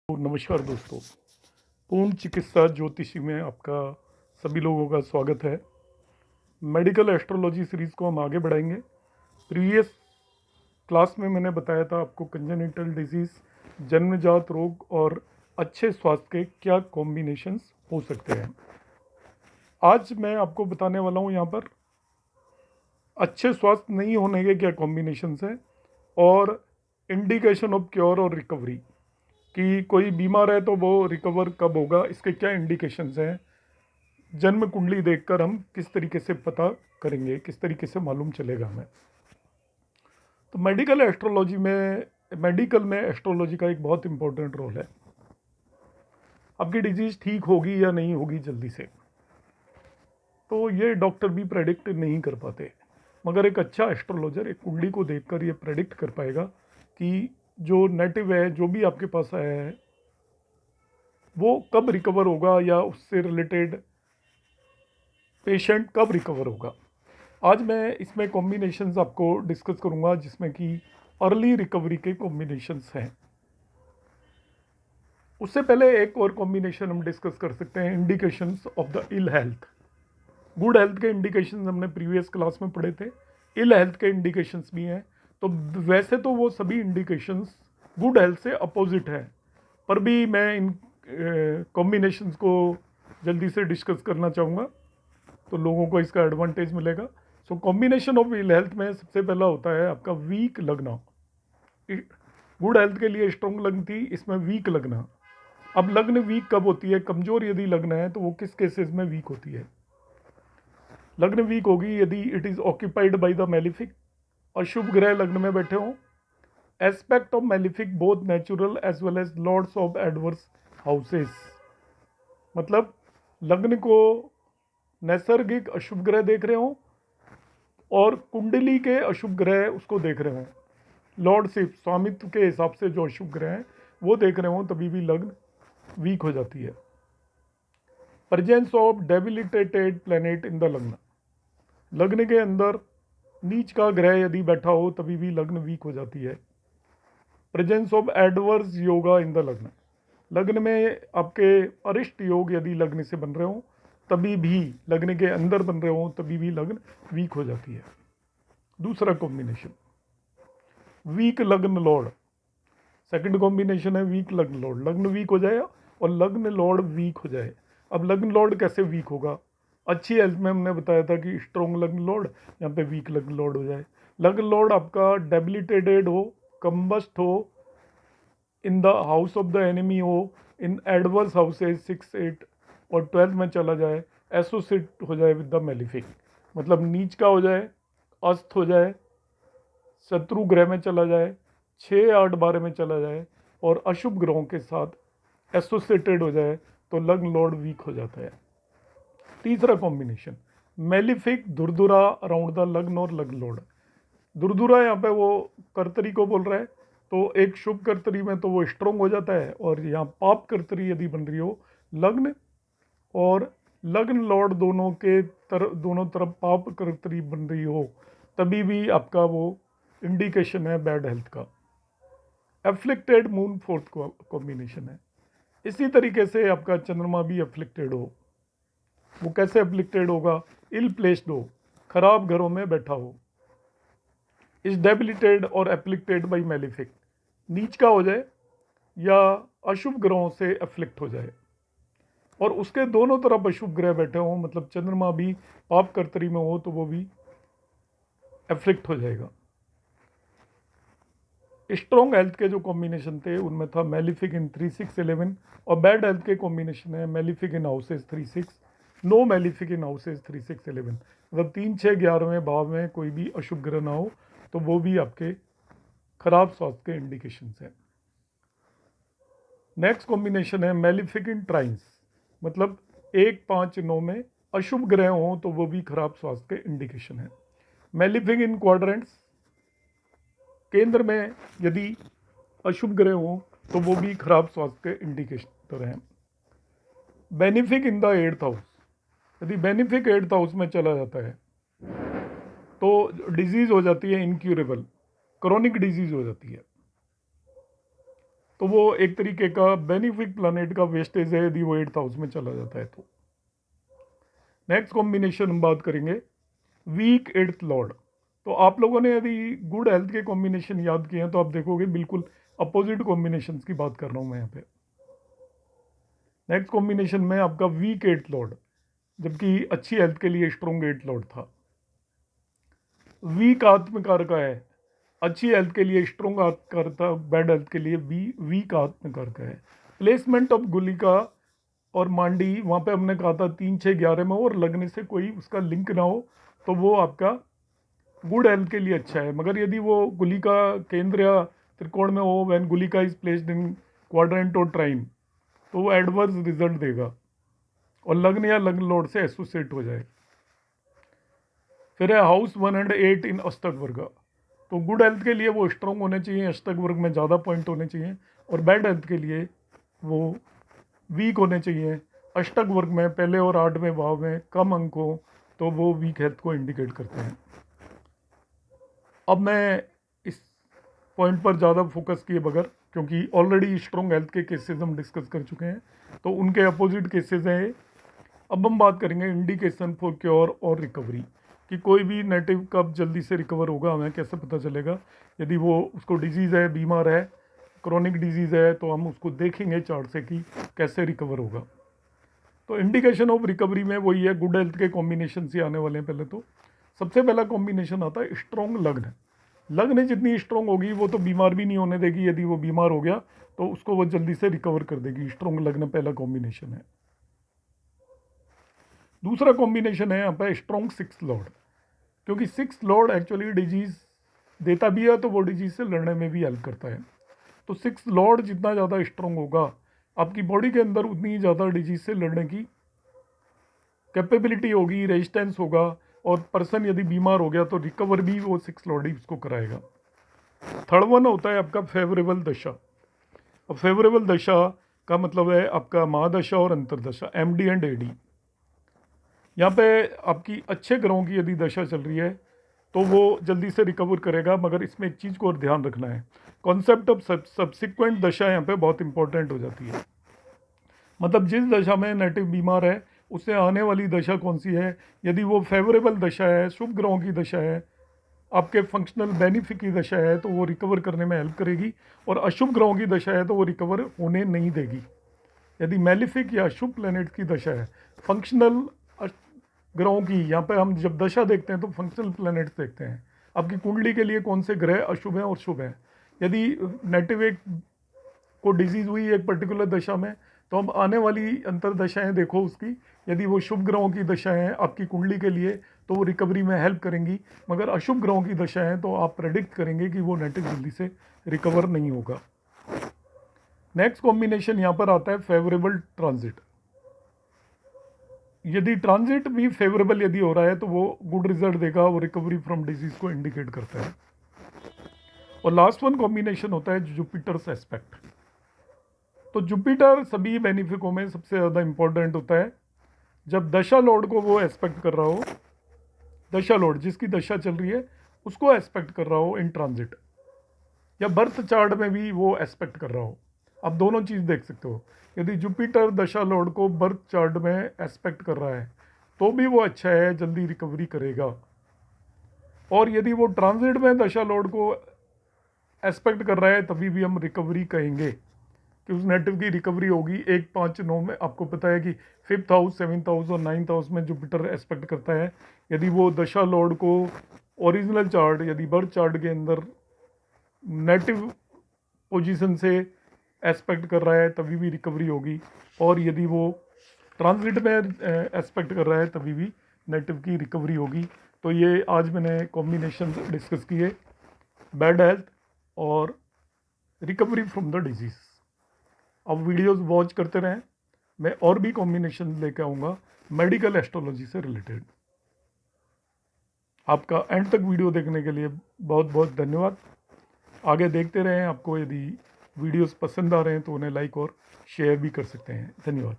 तो नमस्कार दोस्तों। पूर्ण चिकित्सा ज्योतिषी में आपका सभी लोगों का स्वागत है। मेडिकल एस्ट्रोलॉजी सीरीज़ को हम आगे बढ़ाएंगे। प्रीवियस क्लास में मैंने बताया था आपको कंजेनिटल डिजीज़, जन्मजात रोग और अच्छे स्वास्थ्य के क्या कॉम्बिनेशंस हो सकते हैं। आज मैं आपको बताने वाला हूँ यहाँ पर अच्छे स्वास्थ्य नहीं होने के क्या कॉम्बिनेशंस हैं और इंडिकेशन ऑफ क्योर और रिकवरी, कि कोई बीमार है तो वो रिकवर कब होगा, इसके क्या इंडिकेशंस हैं। जन्म कुंडली देखकर हम किस तरीके से पता करेंगे, किस तरीके से मालूम चलेगा हमें। तो मेडिकल में एस्ट्रोलॉजी का एक बहुत इंपॉर्टेंट रोल है। आपकी डिजीज ठीक होगी या नहीं होगी जल्दी से, तो ये डॉक्टर भी प्रेडिक्ट नहीं कर पाते, मगर एक अच्छा एस्ट्रोलॉजर एक कुंडली को देखकर ये प्रेडिक्ट कर पाएगा कि जो नेटिव है, जो भी आपके पास आया है, वो कब रिकवर होगा या उससे रिलेटेड पेशेंट कब रिकवर होगा। आज मैं इसमें कॉम्बिनेशंस आपको डिस्कस करूंगा, जिसमें कि अर्ली रिकवरी के कॉम्बिनेशंस हैं। उससे पहले एक और कॉम्बिनेशन हम डिस्कस कर सकते हैं, indications of the ill health. Good health के इंडिकेशंस हमने प्रीवियस क्लास में पढ़े थे, इल हेल्थ के इंडिकेशंस भी हैं। तो वैसे तो वो सभी इंडिकेशंस गुड हेल्थ से अपोजिट है, पर भी मैं इन कॉम्बिनेशंस को जल्दी से डिस्कस करना चाहूँगा, तो लोगों को इसका एडवांटेज मिलेगा। So combination of ill health में सबसे पहला होता है आपका वीक लगना। गुड हेल्थ के लिए स्ट्रॉन्ग लग्न थी, इसमें वीक लगना। अब लग्न वीक कब होती है, कमजोर यदि लग्न है तो वो किस केसेस में वीक होती है। लग्न वीक होगी यदि it is occupied by the malefic, अशुभ ग्रह लग्न में बैठे हों। Aspect of malefic both natural as well as lords of adverse houses, मतलब लग्न को नैसर्गिक अशुभ ग्रह देख रहे हो और कुंडली के अशुभ ग्रह उसको देख रहे हो, लॉर्डशिप स्वामित्व के हिसाब से जो अशुभ ग्रह हैं वो देख रहे हो, तभी भी लग्न वीक हो जाती है। Presence of debilitated planet in the लग्न, लग्न के अंदर नीच का ग्रह यदि बैठा हो तभी भी लग्न वीक हो जाती है। Presence of adverse yoga in the लग्न, लग्न में आपके अरिष्ट योग यदि लग्न से बन रहे हो तभी भी, लग्न के अंदर बन रहे हो तभी भी लग्न वीक हो जाती है। दूसरा कॉम्बिनेशन वीक लग्न लॉर्ड, सेकंड कॉम्बिनेशन है वीक लग्न लॉर्ड। लग्न वीक हो जाए और लग्न लॉर्ड वीक हो जाए। अब लग्न लॉर्ड कैसे वीक होगा, अच्छी हेल्थ में हमने बताया था कि स्ट्रॉन्ग लग्न लॉर्ड, यहाँ पे वीक लग्न लॉर्ड हो जाए। लग्न लॉर्ड आपका डेबिलिटेटेड हो, कम्बस्ट हो, in the house of the enemy हो, इन एडवर्स हाउसेज 6, 8 और 12 में चला जाए, एसोसिएट हो जाए विद द मेलिफिक, मतलब नीच का हो जाए, अस्त हो जाए, शत्रु ग्रह में चला जाए, 6, 8, 12 में चला जाए और अशुभ ग्रहों के साथ एसोसिएटेड हो जाए, तो लग्न लॉर्ड वीक हो जाता है। तीसरा कॉम्बिनेशन मेलिफिक दुर्दुरा अराउंड द लग्न और लग्न लॉर्ड। दुर्दुरा यहाँ पे वो कर्तरी को बोल रहा है, तो एक शुभ कर्तरी में तो वो स्ट्रोंग हो जाता है, और यहाँ पाप कर्तरी यदि बन रही हो लग्न और लग्न लॉर्ड दोनों तरफ पाप कर्तरी बन रही हो, तभी भी आपका वो इंडिकेशन है बैड हेल्थ का। एफ्लिक्टेड मून फोर्थ कॉम्बिनेशन है। इसी तरीके से आपका चंद्रमा भी एफ्लिक्टेड हो, वो कैसे एफ्लिक्टेड होगा, इल प्लेस्ड हो, खराब घरों में बैठा हो, इज डेबिलिटेड और एफ्लिक्टेड बाई मेलिफिक, नीच का हो जाए या अशुभ ग्रहों से एफ्लिक्ट हो जाए, और उसके दोनों तरफ अशुभ ग्रह बैठे हों, मतलब चंद्रमा भी पाप कर्तरी में हो तो वो भी एफ्लिक्ट हो जाएगा। स्ट्रॉन्ग हेल्थ के जो कॉम्बिनेशन थे उनमें था मेलिफिक इन 3, 6, 11, और बैड हेल्थ के कॉम्बिनेशन है malefic in houses 3, 6, no malefic in houses 3, 6, 11, मतलब 3, 6, 11वें भाव में कोई भी अशुभ ग्रह ना हो तो वो भी आपके खराब स्वास्थ्य के इंडिकेशन है। नेक्स्ट कॉम्बिनेशन है मेलिफिक इन ट्राइंस, मतलब 1, 5, 9 में अशुभ ग्रह हों तो वो भी खराब स्वास्थ्य के इंडिकेशन है। मेलिफिक इन क्वाड्रेंट्स, केंद्र में यदि अशुभ ग्रह हों तो वो भी खराब स्वास्थ्य के इंडिकेटर हैं। Benefic in the 8th house, यदि बेनिफिक 8th हाउस में चला जाता है तो डिजीज हो जाती है इनक्यूरेबल, क्रॉनिक डिजीज हो जाती है। तो वो एक तरीके का बेनिफिक प्लानट का वेस्टेज है यदि वो 8th हाउस में चला जाता है तो। नेक्स्ट कॉम्बिनेशन हम बात करेंगे वीक 8th लॉर्ड। तो आप लोगों ने यदि गुड हेल्थ के कॉम्बिनेशन याद किए हैं तो आप देखोगे बिल्कुल अपोजिट कॉम्बिनेशंस की बात कर रहा हूँ मैं यहाँ पे। नेक्स्ट कॉम्बिनेशन में आपका वीक 8th लॉर्ड, जबकि अच्छी हेल्थ के लिए स्ट्रॉन्ग 8th लॉर्ड था। वीक आत्मकार का है, अच्छी हेल्थ के लिए स्ट्रॉन्ग आत्मकार था, बैड हेल्थ के लिए वीक आत्मकार का है। प्लेसमेंट ऑफ गुलिका और मांडी, वहाँ पे हमने कहा था 3, 6, 11 में और लगने से कोई उसका लिंक ना हो तो वो आपका गुड हेल्थ के लिए अच्छा है। मगर यदि वो गुलिका केंद्र या त्रिकोण में हो, व्हेन गुलिका इज प्लेस्ड इन क्वाड्रेंट और ट्राइन, तो वो एडवर्स रिजल्ट देगा और लग्न या लग्न लॉर्ड से एसोसिएट हो जाए। फिर है हाउस 1 एंड 8 इन अष्टक वर्ग। तो गुड हेल्थ के लिए वो स्ट्रॉन्ग होने चाहिए, अष्टक वर्ग में ज़्यादा पॉइंट होने चाहिए, और बैड हेल्थ के लिए वो वीक होने चाहिए, अष्टक वर्ग में पहले और 8वें भाव में कम अंक हो तो वो वीक हेल्थ को इंडिकेट करते हैं। अब मैं इस पॉइंट पर ज़्यादा फोकस किए बगैर, क्योंकि ऑलरेडी स्ट्रॉन्ग हेल्थ के केसेस हम डिस्कस कर चुके हैं, तो उनके अपोजिट केसेस हैं। अब हम बात करेंगे इंडिकेशन फॉर क्योर और रिकवरी, कि कोई भी नेटिव कब जल्दी से रिकवर होगा, हमें कैसे पता चलेगा। यदि वो उसको डिजीज़ है, बीमार है, क्रोनिक डिजीज़ है, तो हम उसको देखेंगे चार्ट से कि कैसे रिकवर होगा। तो इंडिकेशन ऑफ रिकवरी में वही है, गुड हेल्थ के कॉम्बिनेशन से आने वाले हैं। पहले तो सबसे पहला कॉम्बिनेशन आता है स्ट्रॉन्ग लग्न। लग्न जितनी स्ट्रॉन्ग होगी वो तो बीमार भी नहीं होने देगी, यदि वो बीमार हो गया तो उसको वो जल्दी से रिकवर कर देगी। स्ट्रॉन्ग लग्न पहला कॉम्बिनेशन है। दूसरा कॉम्बिनेशन है यहाँ पर स्ट्रॉन्ग 6th लॉर्ड, क्योंकि 6th लॉर्ड एक्चुअली डिजीज़ देता भी है तो वो डिजीज़ से लड़ने में भी हेल्प करता है। तो 6th लॉर्ड जितना ज़्यादा स्ट्रॉन्ग होगा, आपकी बॉडी के अंदर उतनी ही ज़्यादा डिजीज़ से लड़ने की कैपेबिलिटी होगी, रेजिस्टेंस होगा, और पर्सन यदि बीमार हो गया तो रिकवर भी वो 6th लॉर्ड ही उसको कराएगा। थर्ड वन होता है आपका फेवरेबल दशा। अब फेवरेबल दशा का मतलब है आपका महादशा और अंतरदशा, MD एंड AD। यहाँ पे आपकी अच्छे ग्रहों की यदि दशा चल रही है तो वो जल्दी से रिकवर करेगा, मगर इसमें एक चीज़ को और ध्यान रखना है, कॉन्सेप्ट ऑफ सब्सिक्वेंट दशा यहाँ पे बहुत इंपॉर्टेंट हो जाती है। मतलब जिस दशा में नेटिव बीमार है उससे आने वाली दशा कौन सी है। यदि वो फेवरेबल दशा है, शुभ ग्रहों की दशा है, आपके फंक्शनल बेनिफिट की दशा है, तो वो रिकवर करने में हेल्प करेगी, और अशुभ ग्रहों की दशा है तो वो रिकवर होने नहीं देगी। यदि मेलिफिक या अशुभ प्लैनेट की दशा है, फंक्शनल ग्रहों की, यहाँ पे हम जब दशा देखते हैं तो फंक्शनल प्लैनेट्स देखते हैं, आपकी कुंडली के लिए कौन से ग्रह अशुभ हैं और शुभ हैं। यदि नेटिव एक को डिजीज़ हुई एक पर्टिकुलर दशा में, तो हम आने वाली अंतरदशाएं देखो उसकी, यदि वो शुभ ग्रहों की दशाएं आपकी कुंडली के लिए तो वो रिकवरी में हेल्प करेंगी, मगर अशुभ ग्रहों की दशाएं तो आप प्रेडिक्ट करेंगे कि वो नेटिव जल्दी से रिकवर नहीं होगा। नेक्स्ट कॉम्बिनेशन यहाँ पर आता है फेवरेबल ट्रांजिट। यदि ट्रांजिट भी फेवरेबल यदि हो रहा है तो वो गुड रिजल्ट देगा, वो रिकवरी फ्रॉम डिजीज़ को इंडिकेट करता है। और लास्ट वन कॉम्बिनेशन होता है जुपिटर्स एस्पेक्ट। तो जुपिटर सभी बेनिफिकों में सबसे ज़्यादा इंपॉर्टेंट होता है। जब दशा लॉर्ड को वो एस्पेक्ट कर रहा हो, दशा लॉर्ड जिसकी दशा चल रही है उसको एस्पेक्ट कर रहा हो इन ट्रांजिट, या बर्थ चार्ट में भी वो एस्पेक्ट कर रहा हो, आप दोनों चीज़ देख सकते हो। यदि जुपिटर दशा लॉर्ड को बर्थ चार्ट में एस्पेक्ट कर रहा है तो भी वो अच्छा है, जल्दी रिकवरी करेगा। और यदि वो ट्रांजिट में दशा लॉर्ड को एस्पेक्ट कर रहा है तभी भी हम रिकवरी कहेंगे कि उस नेटिव की रिकवरी होगी। 1, 5, 9 में आपको पता है कि 5th हाउस, 7th हाउस और 9th हाउस में जुपिटर एस्पेक्ट करता है। यदि वो दशा लॉर्ड को ओरिजिनल चार्ट, यदि बर्थ चार्ट के अंदर नेटिव पोजीशन से एस्पेक्ट कर रहा है तभी भी रिकवरी होगी, और यदि वो ट्रांजिट में एस्पेक्ट कर रहा है तभी भी नेटिव की रिकवरी होगी। तो ये आज मैंने कॉम्बिनेशन डिस्कस किए, बैड हेल्थ और रिकवरी फ्रॉम द डिजीज़। अब वीडियोस वॉच करते रहें, मैं और भी कॉम्बिनेशन लेकर आऊँगा मेडिकल एस्ट्रोलॉजी से रिलेटेड। आपका एंड तक वीडियो देखने के लिए बहुत बहुत धन्यवाद। आगे देखते रहें। आपको यदि वीडियोस पसंद आ रहे हैं तो उन्हें लाइक और शेयर भी कर सकते हैं। धन्यवाद।